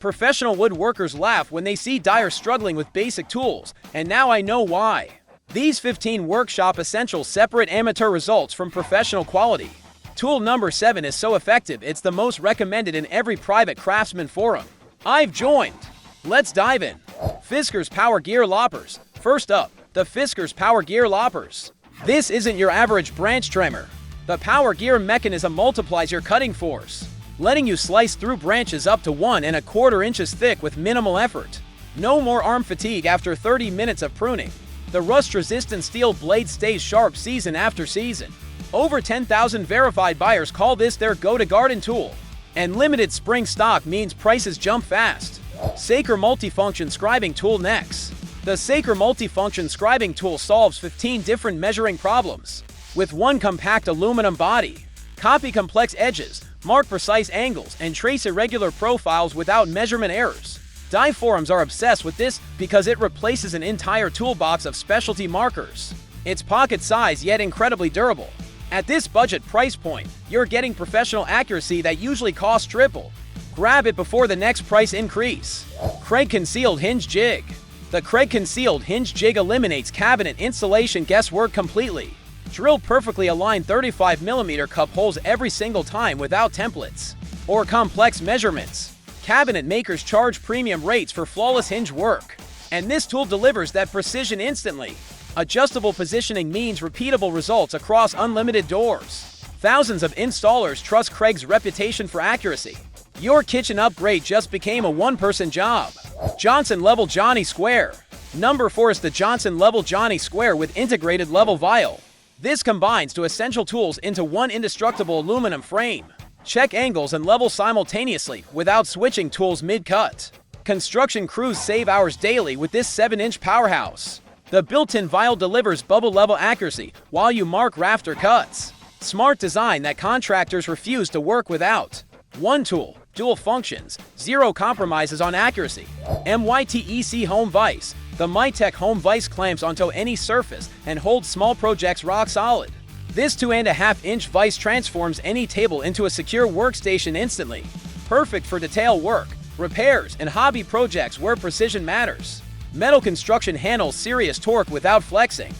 Professional woodworkers laugh when they see Dyer struggling with basic tools, and now I know why. These 15 workshop essentials separate amateur results from professional quality. Tool number 7 is so effective it's the most recommended in every private craftsman forum. I've joined. Let's dive in. Fiskars Power Gear Loppers. First up, the Fiskars Power Gear Loppers. This isn't your average branch trimmer. The Power Gear mechanism multiplies your cutting force, letting you slice through branches up to 1¼ inches thick with minimal effort. No more arm fatigue after 30 minutes of pruning. The rust-resistant steel blade stays sharp season after season. Over 10,000 verified buyers call this their go-to-garden tool. And limited spring stock means prices jump fast. Saker Multifunction Scribing Tool next. The Saker Multifunction Scribing Tool solves 15 different measuring problems with one compact aluminum body. Copy complex edges, mark precise angles, and trace irregular profiles without measurement errors. Die forums are obsessed with this because it replaces an entire toolbox of specialty markers. It's pocket-sized yet incredibly durable. At this budget price point, you're getting professional accuracy that usually costs triple. Grab it before the next price increase. Kreg Concealed Hinge Jig. The Kreg Concealed Hinge Jig eliminates cabinet installation guesswork completely. Drill perfectly aligned 35mm cup holes every single time without templates or complex measurements. Cabinet makers charge premium rates for flawless hinge work, and this tool delivers that precision instantly. Adjustable positioning means repeatable results across unlimited doors. Thousands of installers trust Kreg's reputation for accuracy. Your kitchen upgrade just became a one-person job. Johnson Level Johnny Square. Number 4 is the Johnson Level Johnny Square with integrated level vial. This combines two essential tools into one indestructible aluminum frame. Check angles and levels simultaneously without switching tools mid-cut. Construction crews save hours daily with this 7-inch powerhouse. The built-in vial delivers bubble-level accuracy while you mark rafter cuts. Smart design that contractors refuse to work without. One tool, dual functions, zero compromises on accuracy. MYTEC Home Vise. The Mytech Home Vise clamps onto any surface and holds small projects rock solid. This 2.5-inch vise transforms any table into a secure workstation instantly. Perfect for detail work, repairs, and hobby projects where precision matters. Metal construction handles serious torque without flexing.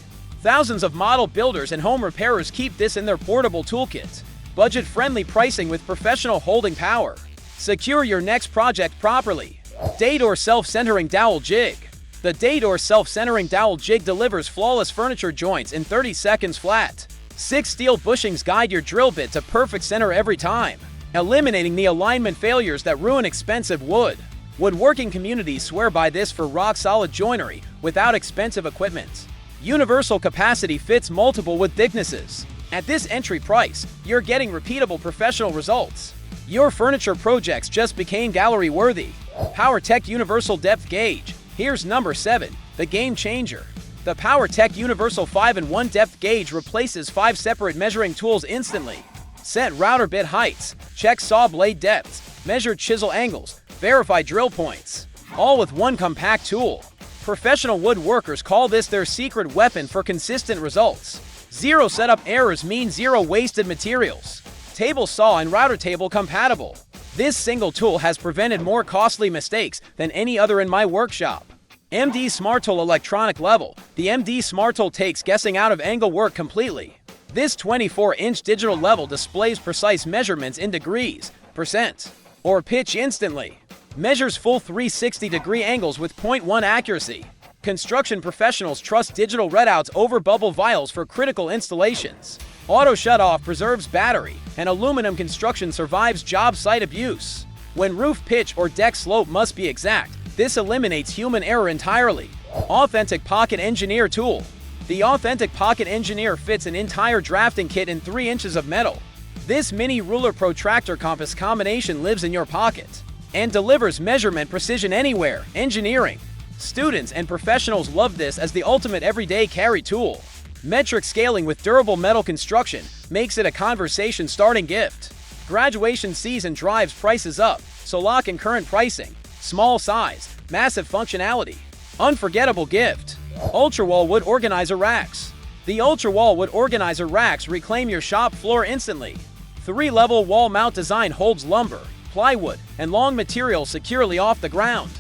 Thousands of model builders and home repairers keep this in their portable toolkit. Budget-friendly pricing with professional holding power. Secure your next project properly. Daydor Self-Centering Dowel Jig. The Daydor Self-Centering Dowel Jig delivers flawless furniture joints in 30 seconds flat. 6 steel bushings guide your drill bit to perfect center every time, eliminating the alignment failures that ruin expensive wood. Woodworking communities swear by this for rock-solid joinery without expensive equipment. Universal capacity fits multiple wood thicknesses. At this entry price, you're getting repeatable professional results. Your furniture projects just became gallery-worthy. PowerTech Universal Depth Gauge. Here's number 7, the game changer. The PowerTech Universal 5-in-1 Depth Gauge replaces 5 separate measuring tools instantly. Set router bit heights, check saw blade depths, measure chisel angles, verify drill points, all with one compact tool. Professional woodworkers call this their secret weapon for consistent results. Zero setup errors mean zero wasted materials. Table saw and router table compatible. This single tool has prevented more costly mistakes than any other in my workshop. MD Smart Tool Electronic Level. The MD Smart Tool takes guessing out of angle work completely. This 24-inch digital level displays precise measurements in degrees, percent, or pitch instantly. Measures full 360-degree angles with 0.1 accuracy. Construction professionals trust digital readouts over bubble vials for critical installations. Auto shutoff preserves battery, and aluminum construction survives job site abuse. When roof pitch or deck slope must be exact, this eliminates human error entirely. Authentic Pocket Engineer Tool. The Authentic Pocket Engineer fits an entire drafting kit in 3 inches of metal. This mini ruler protractor compass combination lives in your pocket and delivers measurement precision anywhere. Engineering. Students and professionals love this as the ultimate everyday carry tool. Metric scaling with durable metal construction makes it a conversation-starting gift. Graduation season drives prices up, so lock in current pricing. Small size, massive functionality. Unforgettable gift. Ultrawall Wood Organizer Racks. The Ultrawall Wood Organizer Racks reclaim your shop floor instantly. 3-level wall mount design holds lumber, plywood, and long materials securely off the ground.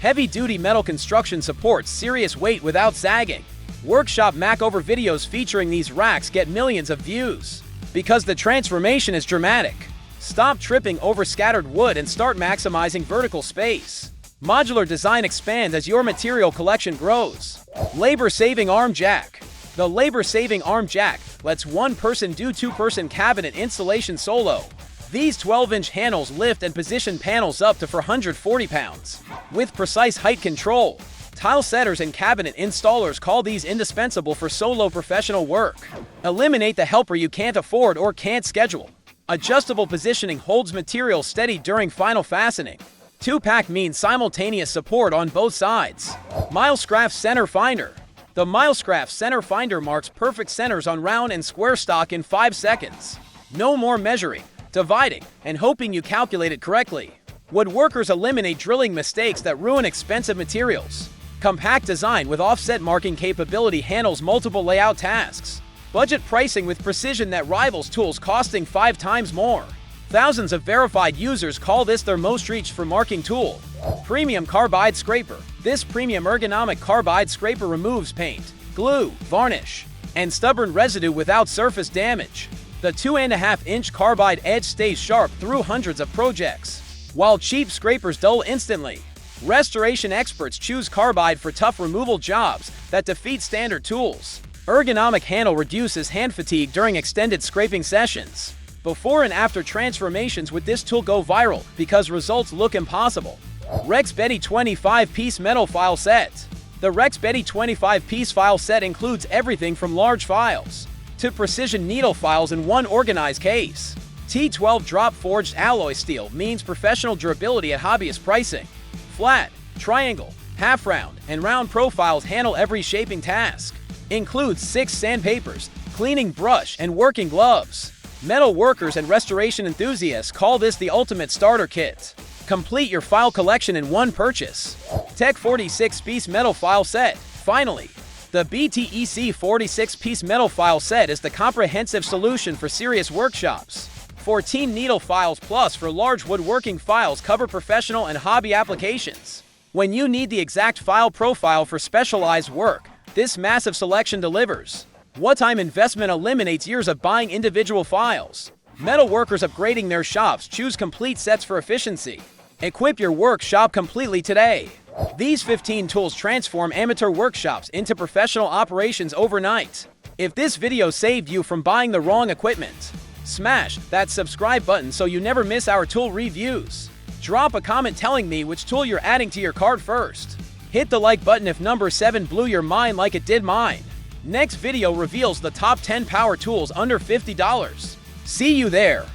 Heavy-duty metal construction supports serious weight without sagging. Workshop makeover videos featuring these racks get millions of views because the transformation is dramatic. Stop tripping over scattered wood and start maximizing vertical space. Modular design expands as your material collection grows. Labor-saving arm jack. The labor-saving arm jack lets one person do two-person cabinet installation solo. These 12-inch handles lift and position panels up to 440 pounds. With precise height control, tile setters and cabinet installers call these indispensable for solo professional work. Eliminate the helper you can't afford or can't schedule. Adjustable positioning holds material steady during final fastening. 2-pack means simultaneous support on both sides. Milescraft Center Finder. The Milescraft Center Finder marks perfect centers on round and square stock in 5 seconds. No more measuring, dividing, and hoping you calculate it correctly. Woodworkers eliminate drilling mistakes that ruin expensive materials. Compact design with offset marking capability handles multiple layout tasks. Budget pricing with precision that rivals tools costing 5 times more. Thousands of verified users call this their most reached for marking tool. Premium Carbide Scraper. This premium ergonomic carbide scraper removes paint, glue, varnish, and stubborn residue without surface damage. The 2.5-inch carbide edge stays sharp through hundreds of projects, while cheap scrapers dull instantly. Restoration experts choose carbide for tough removal jobs that defeat standard tools. Ergonomic handle reduces hand fatigue during extended scraping sessions. Before and after transformations with this tool go viral because results look impossible. Rex Betty 25-piece metal file set. The Rex Betty 25-piece file set includes everything from large files to precision needle files in one organized case. T12 drop forged alloy steel means professional durability at hobbyist pricing. Flat, triangle, half round, and round profiles handle every shaping task. Includes 6 sandpapers, cleaning brush, and working gloves. Metal workers and restoration enthusiasts call this the ultimate starter kit. Complete your file collection in one purchase. Tech 46-piece metal file set. Finally, the BTEC 46-piece metal file set is the comprehensive solution for serious workshops. 14 needle files plus for large woodworking files cover professional and hobby applications. When you need the exact file profile for specialized work, this massive selection delivers. One-time investment eliminates years of buying individual files. Metal workers upgrading their shops choose complete sets for efficiency. Equip your workshop completely today. These 15 tools transform amateur workshops into professional operations overnight. If this video saved you from buying the wrong equipment, smash that subscribe button so you never miss our tool reviews. Drop a comment telling me which tool you're adding to your cart first. Hit the like button if number 7 blew your mind like it did mine. Next video reveals the top 10 power tools under $50. See you there.